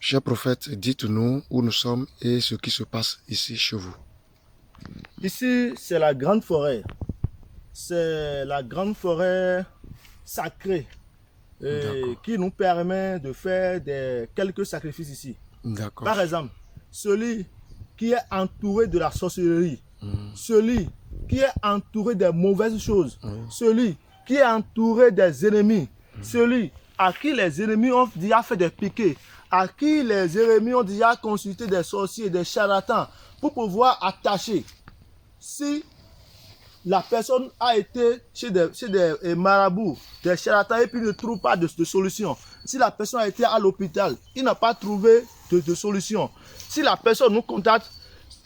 Cher prophète, dites-nous où nous sommes et ce qui se passe ici chez vous. Ici, c'est la grande forêt. C'est la grande forêt sacrée qui nous permet de faire quelques sacrifices ici. D'accord. Par exemple, celui qui est entouré de la sorcellerie, celui qui est entouré des mauvaises choses, celui qui est entouré des ennemis, celui à qui les ennemis ont déjà fait des piquets, à qui les ennemis ont déjà consulté des sorciers, des charlatans pour pouvoir attacher. Si la personne a été chez des marabouts, des charlatans et puis ne trouve pas de solution, si la personne a été à l'hôpital, il n'a pas trouvé de solution, si la personne nous contacte,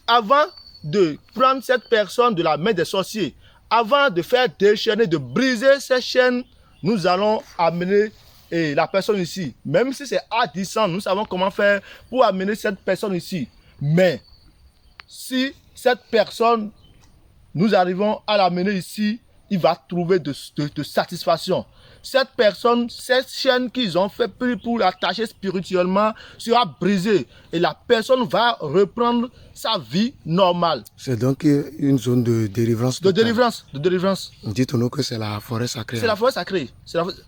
avant de prendre cette personne de la main des sorciers, avant de faire déchaîner, de briser ces chaînes, nous allons amener la personne ici. Même si c'est à distance, nous savons comment faire pour amener cette personne ici. Mais si cette personne, nous arrivons à l'amener ici, il va trouver de satisfaction. Cette personne, cette chaîne qu'ils ont fait pour l'attacher spirituellement sera brisée et la personne va reprendre sa vie normale. C'est donc une zone de délivrance. De délivrance. Dites-nous que c'est la forêt sacrée. C'est la forêt sacrée.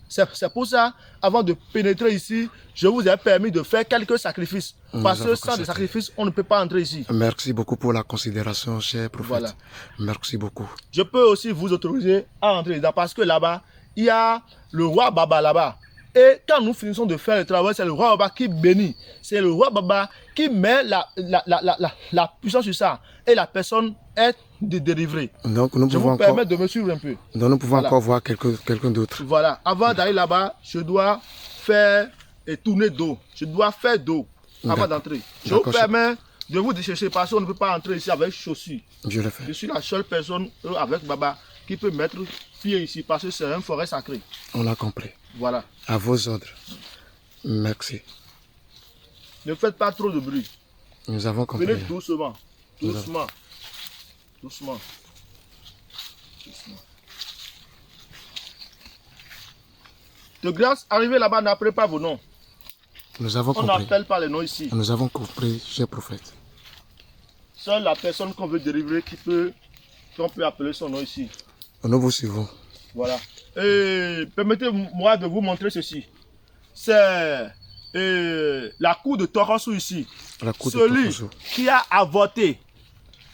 C'est pour ça, avant de pénétrer ici, je vous ai permis de faire quelques sacrifices. Parce que sans des sacrifices, on ne peut pas entrer ici. Merci beaucoup pour la considération, cher prophète. Voilà. Merci beaucoup. Je peux aussi vous autoriser à entrer dedans parce que là-bas, il y a le roi Baba là-bas. Et quand nous finissons de faire le travail, c'est le roi Baba qui bénit. C'est le roi Baba qui met la puissance sur ça. Et la personne est délivrée. Donc nous je pouvons vous permets de me suivre un peu. Donc nous pouvons encore voir quelqu'un d'autre. Voilà. Avant d'aller là-bas, je dois faire et tourner d'eau. Je dois faire d'eau avant d'entrer. Je vous permets de vous chercher parce qu'on ne peut pas entrer ici avec chaussures. Je le fais. Je suis la seule personne avec Baba qui peut mettre pied ici parce que c'est une forêt sacrée. On a compris. Voilà. À vos ordres. Merci. Ne faites pas trop de bruit. Nous avons compris. Venez doucement. Doucement. Doucement. Doucement. De grâce, arrivez là-bas, n'appelez pas vos noms. Nous avons compris. On n'appelle pas les noms ici. Nous avons compris, cher prophète. Seule la personne qu'on veut délivrer qu'on peut appeler son nom ici. Nous vous suivons. Voilà. Et permettez-moi de vous montrer ceci. C'est la cour de Torosso ici. La cour celui de Torosso. Qui a avorté.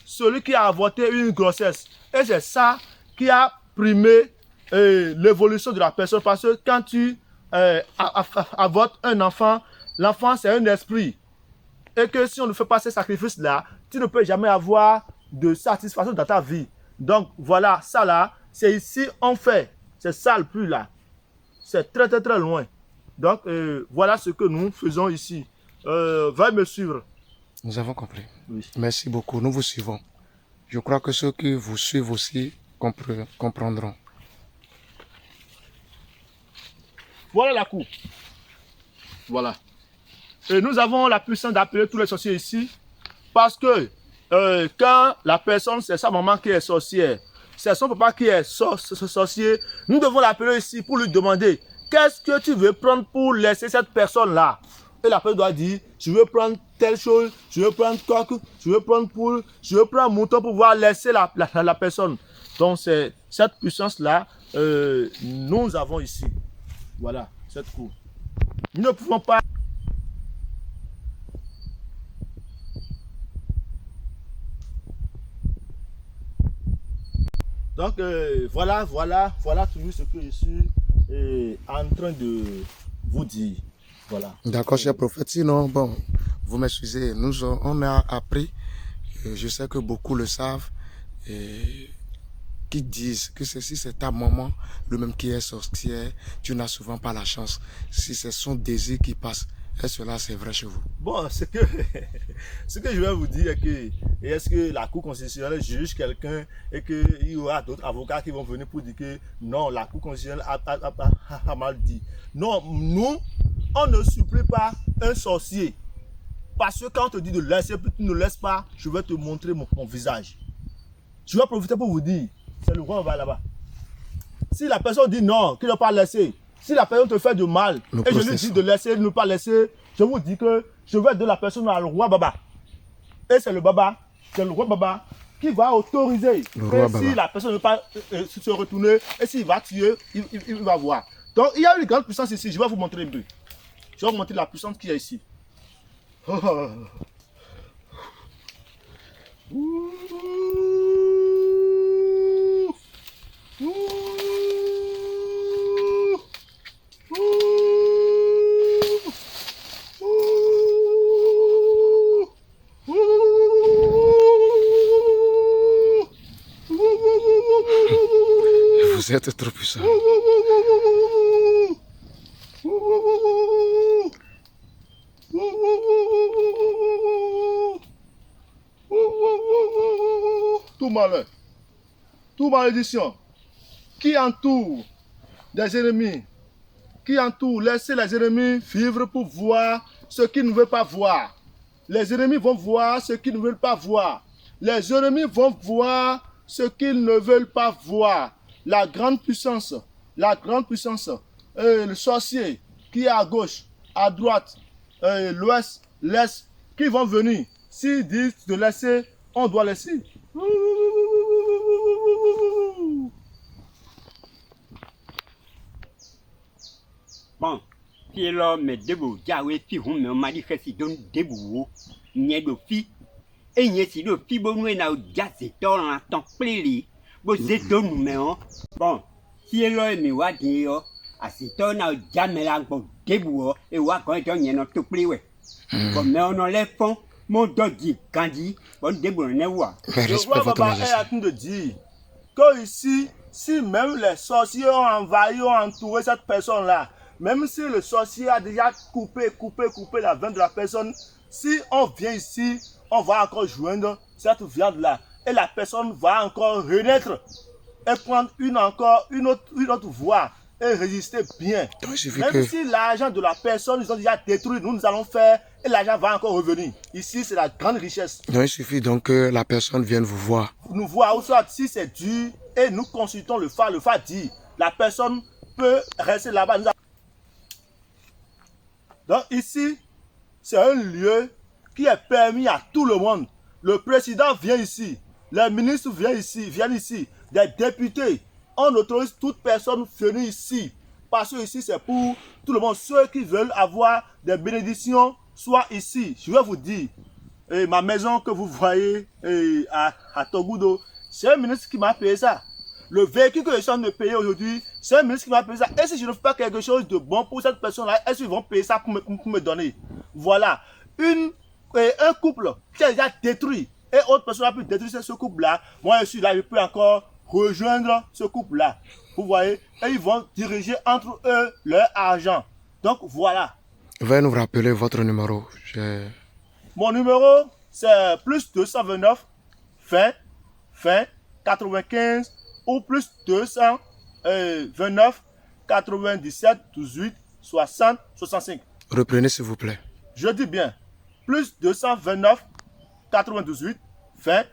Celui qui a avorté une grossesse. Et c'est ça qui a primé l'évolution de la personne. Parce que quand tu avortes un enfant, l'enfant c'est un esprit. Et que si on ne fait pas ces sacrifices-là, tu ne peux jamais avoir de satisfaction dans ta vie. Donc voilà, ça là, c'est ici on fait. C'est ça le plus là. C'est très très très loin. Donc voilà ce que nous faisons ici. Veuillez me suivre. Nous avons compris. Oui. Merci beaucoup, nous vous suivons. Je crois que ceux qui vous suivent aussi comprendront. Voilà la cour. Voilà. Et nous avons la puissance d'appeler tous les sorciers ici. Parce que quand la personne, c'est sa maman qui est sorcière, c'est son papa qui est sorcier, nous devons l'appeler ici pour lui demander qu'est-ce que tu veux prendre pour laisser cette personne-là. Et la personne doit dire, je veux prendre telle chose, je veux prendre coq, je veux prendre poule, je veux prendre mouton pour pouvoir laisser la personne. Donc c'est cette puissance-là, nous avons ici. Voilà, cette cour. Nous ne pouvons pas... Donc voilà toujours ce que je suis en train de vous dire. Voilà. D'accord, cher prophète. Sinon, bon, vous m'excusez, on a appris, je sais que beaucoup le savent, qui disent que si c'est ta maman, le même qui est sorcière, tu n'as souvent pas la chance. Si c'est son désir qui passe, est-ce que là c'est vrai chez vous? Bon, ce que je vais vous dire est que est-ce que la Cour constitutionnelle juge quelqu'un et qu'il y aura d'autres avocats qui vont venir pour dire que non, la Cour constitutionnelle a mal dit. Non, nous, on ne supplie pas un sorcier. Parce que quand on te dit de laisser, tu ne laisses pas, je vais te montrer mon visage. Je vais profiter pour vous dire, c'est le roi là-bas. Si la personne dit non, qu'il ne doit pas laisser, si la personne te fait du mal, et je lui dis de laisser, ne pas laisser, je vous dis que je vais donner la personne à le roi Baba. Et c'est le Baba, c'est le roi Baba qui va autoriser. Et si la personne ne veut pas se retourner, et s'il va tuer, il va voir. Donc il y a une grande puissance ici, je vais vous montrer un peu. Je vais vous montrer la puissance qu'il y a ici. Vous êtes trop puissant. Tout malheur, toute malédiction qui entoure des ennemis, qui entoure, laissez les ennemis vivre pour voir ce qu'ils ne veulent pas voir. Les ennemis vont voir ce qu'ils ne veulent pas voir. Les ennemis vont voir ce qu'ils ne veulent pas voir. La grande puissance, le sorcier qui est à gauche, à droite, l'ouest, l'est, qui vont venir. S'ils disent de laisser, on doit laisser. Bon, si l'homme me debout, j'avais fi on me manifeste donc debout, n'y do fi, et n'y si do fi bon na o jase to en temps pleli, bo zeto nous mais bon, si l'homme me wa di yo, a si to na o jamela bon debout et wa quand to n'y no to pli we. Bon mais on enlève fond, mon dogi kandi, bon debout ne wa. Le roi Baba est en train de dire que ici, si même les sorciers ont envahi, ont entouré cette personne-là, même si le sorcier a déjà coupé la veine de la personne, si on vient ici, on va encore joindre cette viande-là. Et la personne va encore renaître et prendre une autre voie et résister bien. Même si l'argent de la personne, ils ont déjà détruit, nous allons faire et l'argent va encore revenir. Ici, c'est la grande richesse. Donc, il suffit donc que la personne vienne vous voir. Nous voir, ou soit si c'est dur, et nous consultons le phare dit, la personne peut rester là-bas. Donc ici, c'est un lieu qui est permis à tout le monde. Le président vient ici, les ministres viennent ici, des députés. On autorise toute personne venir ici. Parce que ici, c'est pour tout le monde. Ceux qui veulent avoir des bénédictions, soit ici. Je vais vous dire, ma maison que vous voyez à Togudo, c'est un ministre qui m'a payé ça. Le véhicule que je suis en train de payer aujourd'hui, c'est un ministre qui m'a payé ça. Et si je ne fais pas quelque chose de bon pour cette personne-là, est-ce qu'ils vont payer ça pour me donner? Voilà. Un couple qui a déjà détruit et autre personne a pu détruire ce couple-là. Moi, je suis là, je peux encore rejoindre ce couple-là. Vous voyez? Et ils vont diriger entre eux leur argent. Donc, voilà. Veuillez nous rappeler votre numéro. Mon numéro, c'est plus 229 20 95 ou plus 229 97 18 60 65. Reprenez s'il vous plaît. Je dis bien, plus 229 98 20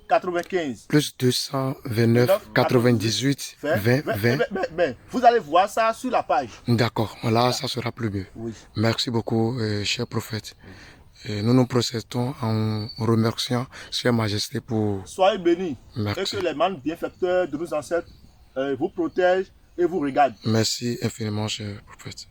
95. Plus 229 98 20 20. Vous allez voir ça sur la page. D'accord, là ça sera plus mieux. Oui. Merci beaucoup, cher prophète. Et nous nous procédons en remerciant Sa Majesté pour... Soyez bénis. Merci. Et que les mains bienfaiteurs de nos ancêtres vous protègent et vous regardent. Merci infiniment, cher prophète.